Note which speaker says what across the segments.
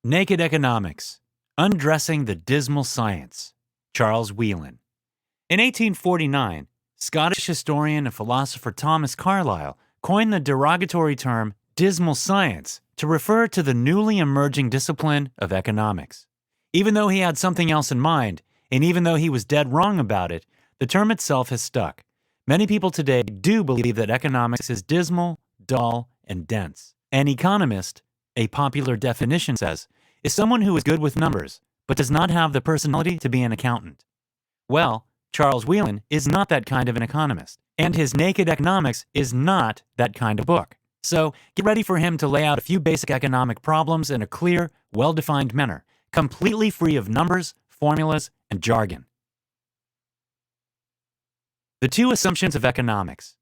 Speaker 1: Naked Economics, Undressing the Dismal Science, Charles Wheelan. In 1849, Scottish historian and philosopher Thomas Carlyle coined the derogatory term dismal science to refer to the newly emerging discipline of economics. Even though he had something else in mind, and even though he was dead wrong about it, the term itself has stuck. Many people today do believe that economics is dismal, dull, and dense. An economist, a popular definition says, is someone who is good with numbers, but does not have the personality to be an accountant. Well, Charles Wheelan is not that kind of an economist, and his Naked Economics is not that kind of book. So get ready for him to lay out a few basic economic problems in a clear, well-defined manner, completely free of numbers, formulas, and jargon. The two assumptions of economics.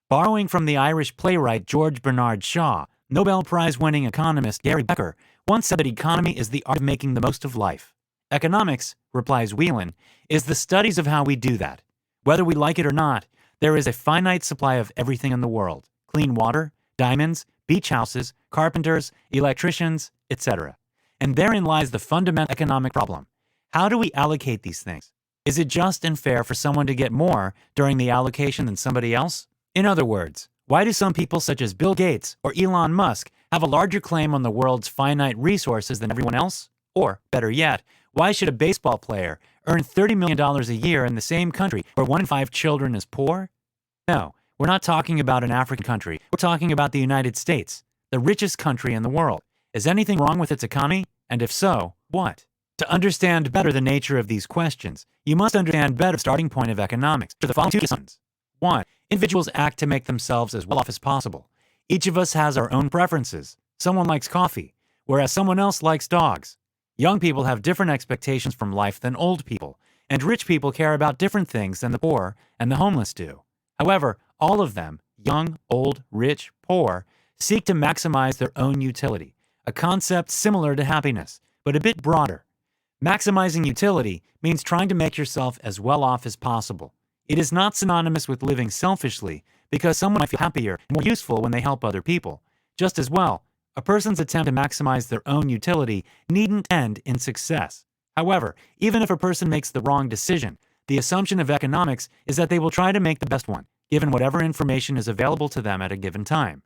Speaker 1: Borrowing from the Irish playwright George Bernard Shaw, Nobel Prize-winning economist Gary Becker once said that economy is the art of making the most of life. Economics, replies Wheelan, is the studies of how we do that. Whether we like it or not, there is a finite supply of everything in the world: clean water, diamonds, beach houses, carpenters, electricians, etc. And therein lies the fundamental economic problem. How do we allocate these things? Is it just and fair for someone to get more during the allocation than somebody else? In other words, why do some people such as Bill Gates or Elon Musk have a larger claim on the world's finite resources than everyone else? Or, better yet, why should a baseball player earn $30 million a year in the same country where 1 in 5 children is poor? No, we're not talking about an African country. We're talking about the United States, the richest country in the world. Is anything wrong with its economy? And if so, what? To understand better the nature of these questions, you must understand better the starting point of economics for the following two assumptions. 1. Individuals act to make themselves as well off as possible. Each of us has our own preferences. Someone likes coffee, whereas someone else likes dogs. Young people have different expectations from life than old people, and rich people care about different things than the poor and the homeless do. However, all of them, young, old, rich, poor, seek to maximize their own utility, a concept similar to happiness, but a bit broader. Maximizing utility means trying to make yourself as well off as possible. It is not synonymous with living selfishly, because someone might feel happier and more useful when they help other people. Just as well, a person's attempt to maximize their own utility needn't end in success. However, even if a person makes the wrong decision, the assumption of economics is that they will try to make the best one, given whatever information is available to them at a given time.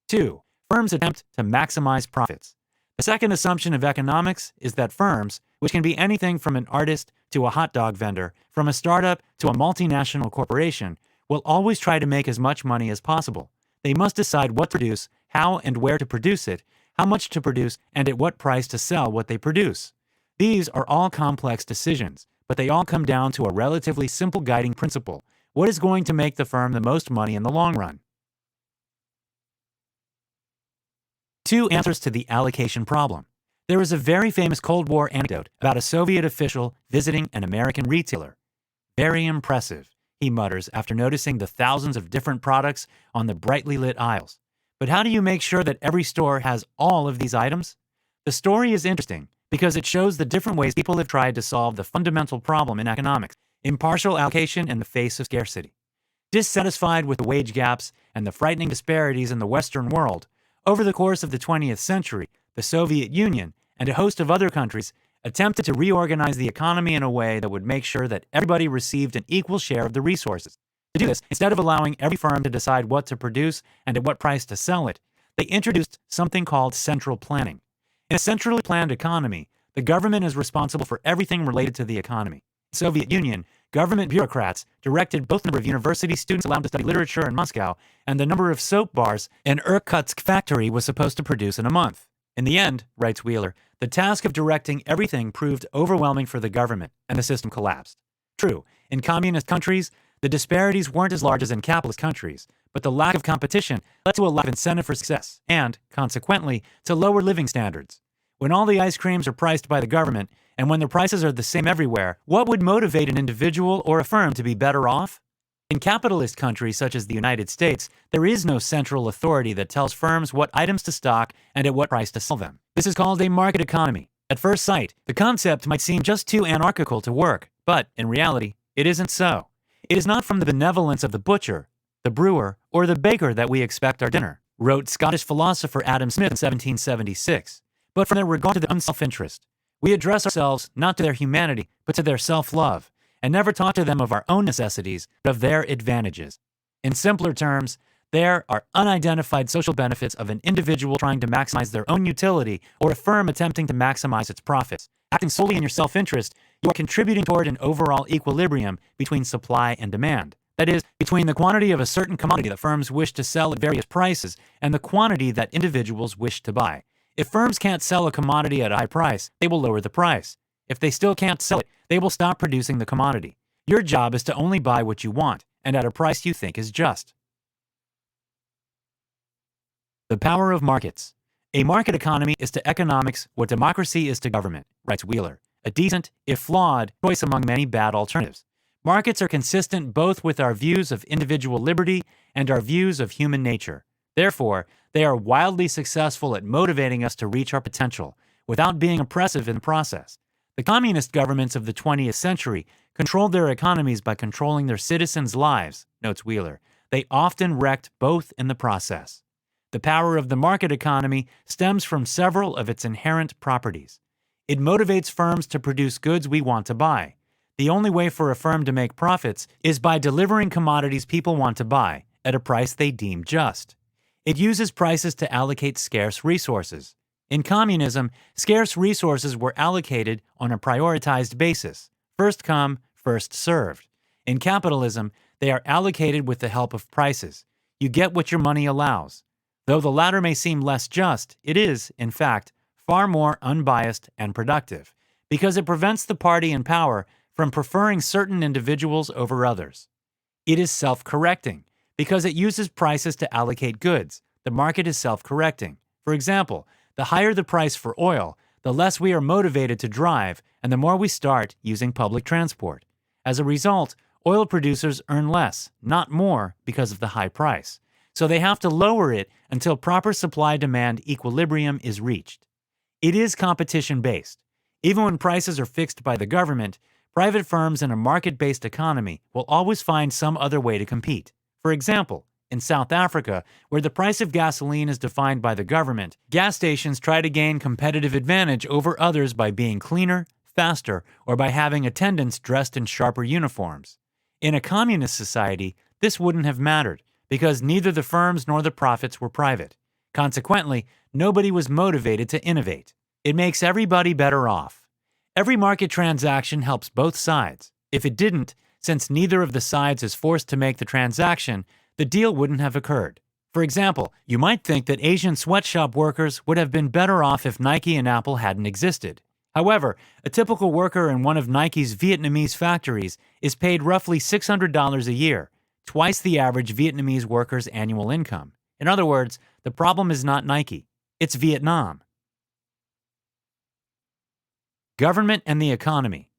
Speaker 1: 2. Firms attempt to maximize profits. The second assumption of economics is that firms, which can be anything from an artist to a hot dog vendor, from a startup to a multinational corporation, will always try to make as much money as possible. They must decide what to produce, how and where to produce it, how much to produce, and at what price to sell what they produce. These are all complex decisions, but they all come down to a relatively simple guiding principle: what is going to make the firm the most money in the long run? 2 answers to the allocation problem. There is a very famous Cold War anecdote about a Soviet official visiting an American retailer. "Very impressive," he mutters after noticing the thousands of different products on the brightly lit aisles. "But how do you make sure that every store has all of these items?" The story is interesting because it shows the different ways people have tried to solve the fundamental problem in economics: impartial allocation in the face of scarcity. Dissatisfied with the wage gaps and the frightening disparities in the Western world, over the course of the 20th century, the Soviet Union and a host of other countries attempted to reorganize the economy in a way that would make sure that everybody received an equal share of the resources. To do this, instead of allowing every firm to decide what to produce and at what price to sell it, they introduced something called central planning. In a centrally planned economy, the government is responsible for everything related to the economy. In the Soviet Union, government bureaucrats directed both the number of university students allowed to study literature in Moscow and the number of soap bars an Irkutsk factory was supposed to produce in a month. In the end, writes Wheeler, the task of directing everything proved overwhelming for the government, and the system collapsed. True, in communist countries, the disparities weren't as large as in capitalist countries, but the lack of competition led to a lack of incentive for success and, consequently, to lower living standards. When all the ice creams are priced by the government, and when the prices are the same everywhere, what would motivate an individual or a firm to be better off? In capitalist countries such as the United States, there is no central authority that tells firms what items to stock and at what price to sell them. This is called a market economy. At first sight, the concept might seem just too anarchical to work, but in reality, it isn't so. It is not from the benevolence of the butcher, the brewer, or the baker that we expect our dinner, wrote Scottish philosopher Adam Smith in 1776. but from their regard to their own self-interest. We address ourselves not to their humanity, but to their self-love, and never talk to them of our own necessities, but of their advantages. In simpler terms, there are unidentified social benefits of an individual trying to maximize their own utility or a firm attempting to maximize its profits. Acting solely in your self-interest, you are contributing toward an overall equilibrium between supply and demand. That is, between the quantity of a certain commodity that firms wish to sell at various prices and the quantity that individuals wish to buy. If firms can't sell a commodity at a high price, they will lower the price. If they still can't sell it, they will stop producing the commodity. Your job is to only buy what you want, and at a price you think is just. The power of markets. A market economy is to economics what democracy is to government, writes Wheelan, a decent, if flawed, choice among many bad alternatives. Markets are consistent both with our views of individual liberty and our views of human nature. Therefore, they are wildly successful at motivating us to reach our potential, without being oppressive in the process. The communist governments of the 20th century controlled their economies by controlling their citizens' lives, notes Wheelan. They often wrecked both in the process. The power of the market economy stems from several of its inherent properties. It motivates firms to produce goods we want to buy. The only way for a firm to make profits is by delivering commodities people want to buy at a price they deem just. It uses prices to allocate scarce resources. In communism, scarce resources were allocated on a prioritized basis, first come, first served. In capitalism, they are allocated with the help of prices. You get what your money allows. Though the latter may seem less just, it is, in fact, far more unbiased and productive, because it prevents the party in power from preferring certain individuals over others. It is self-correcting, because it uses prices to allocate goods. The market is self-correcting. For example, the higher the price for oil, the less we are motivated to drive, and the more we start using public transport. As a result, oil producers earn less, not more, because of the high price. So they have to lower it until proper supply-demand equilibrium is reached. It is competition-based. Even when prices are fixed by the government, private firms in a market-based economy will always find some other way to compete. For example, in South Africa, where the price of gasoline is defined by the government, gas stations try to gain competitive advantage over others by being cleaner, faster, or by having attendants dressed in sharper uniforms. In a communist society, this wouldn't have mattered, because neither the firms nor the profits were private. Consequently, nobody was motivated to innovate. It makes everybody better off. Every market transaction helps both sides. If it didn't, since neither of the sides is forced to make the transaction, the deal wouldn't have occurred. For example, you might think that Asian sweatshop workers would have been better off if Nike and Apple hadn't existed. However, a typical worker in one of Nike's Vietnamese factories is paid roughly $600 a year, twice the average Vietnamese worker's annual income. In other words, the problem is not Nike, it's Vietnam. Government and the economy.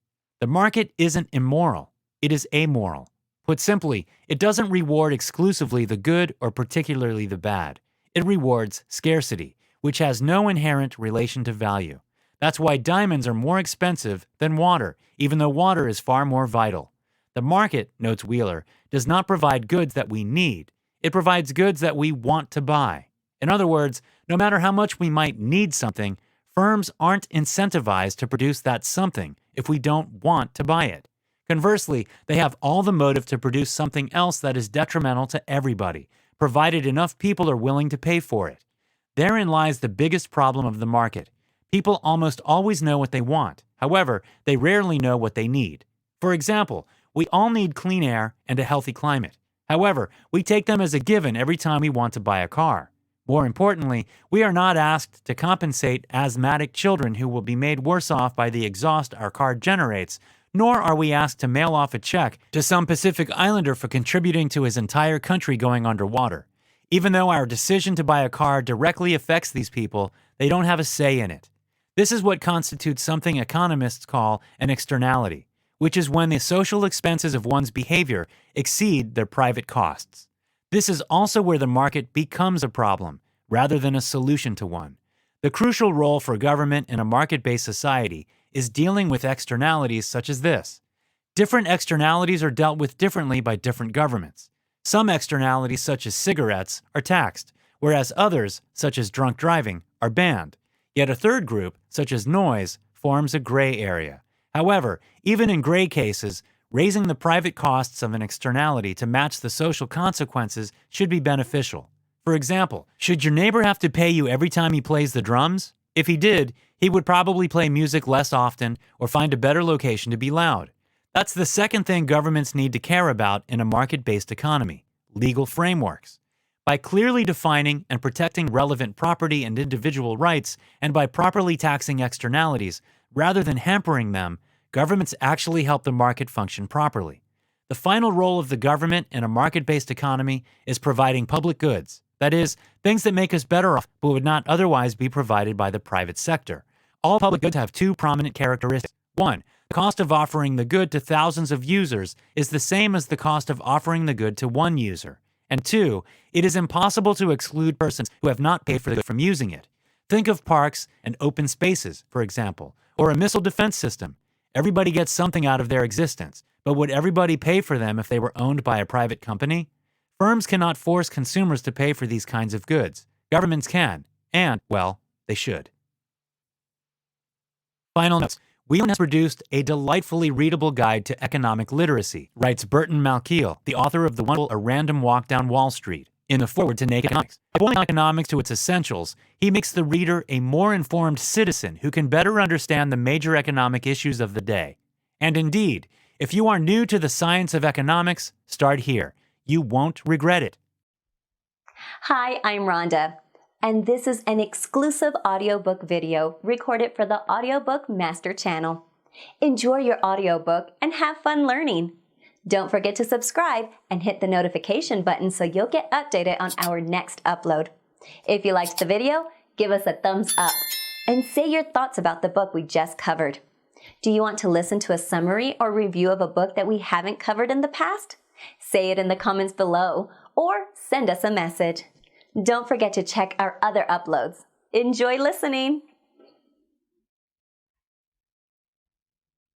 Speaker 1: The market isn't immoral, it is amoral. Put simply, it doesn't reward exclusively the good or particularly the bad. It rewards scarcity, which has no inherent relation to value. That's why diamonds are more expensive than water, even though water is far more vital. The market, notes Wheelan, does not provide goods that we need. It provides goods that we want to buy. In other words, no matter how much we might need something, firms aren't incentivized to produce that something if we don't want to buy it. Conversely, they have all the motive to produce something else that is detrimental to everybody, provided enough people are willing to pay for it. Therein lies the biggest problem of the market. People almost always know what they want. However, they rarely know what they need. For example, we all need clean air and a healthy climate. However, we take them as a given every time we want to buy a car. More importantly, we are not asked to compensate asthmatic children who will be made worse off by the exhaust our car generates, nor are we asked to mail off a check to some Pacific Islander for contributing to his entire country going underwater. Even though our decision to buy a car directly affects these people, they don't have a say in it. This is what constitutes something economists call an externality, which is when the social expenses of one's behavior exceed their private costs. This is also where the market becomes a problem, rather than a solution to one. The crucial role for government in a market-based society is dealing with externalities such as this. Different externalities are dealt with differently by different governments. Some externalities, such as cigarettes, are taxed, whereas others, such as drunk driving, are banned. Yet a third group, such as noise, forms a gray area. However, even in gray cases, raising the private costs of an externality to match the social consequences should be beneficial. For example, should your neighbor have to pay you every time he plays the drums? If he did, he would probably play music less often or find a better location to be loud. That's the second thing governments need to care about in a market-based economy: legal frameworks. By clearly defining and protecting relevant property and individual rights, and by properly taxing externalities, rather than hampering them, governments actually help the market function properly. The final role of the government in a market-based economy is providing public goods. That is, things that make us better off but would not otherwise be provided by the private sector. All public goods have two prominent characteristics. One, the cost of offering the good to thousands of users is the same as the cost of offering the good to one user. And two, it is impossible to exclude persons who have not paid for the good from using it. Think of parks and open spaces, for example, or a missile defense system. Everybody gets something out of their existence, but would everybody pay for them if they were owned by a private company? Firms cannot force consumers to pay for these kinds of goods. Governments can, and, well, they should. Final notes. Wheelan has produced a delightfully readable guide to economic literacy, writes Burton Malkiel, the author of the wonderful A Random Walk Down Wall Street, in the foreword to Naked Economics. By boiling economics to its essentials, he makes the reader a more informed citizen who can better understand the major economic issues of the day. And indeed, if you are new to the science of economics, start here. You won't regret it.
Speaker 2: Hi, I'm Rhonda, and this is an exclusive audiobook video recorded for the Audiobook Master Channel. Enjoy your audiobook and have fun learning. Don't forget to subscribe and hit the notification button so you'll get updated on our next upload. If you liked the video, give us a thumbs up and say your thoughts about the book we just covered. Do you want to listen to a summary or review of a book that we haven't covered in the past? Say it in the comments below or send us a message. Don't forget to check our other uploads. Enjoy listening!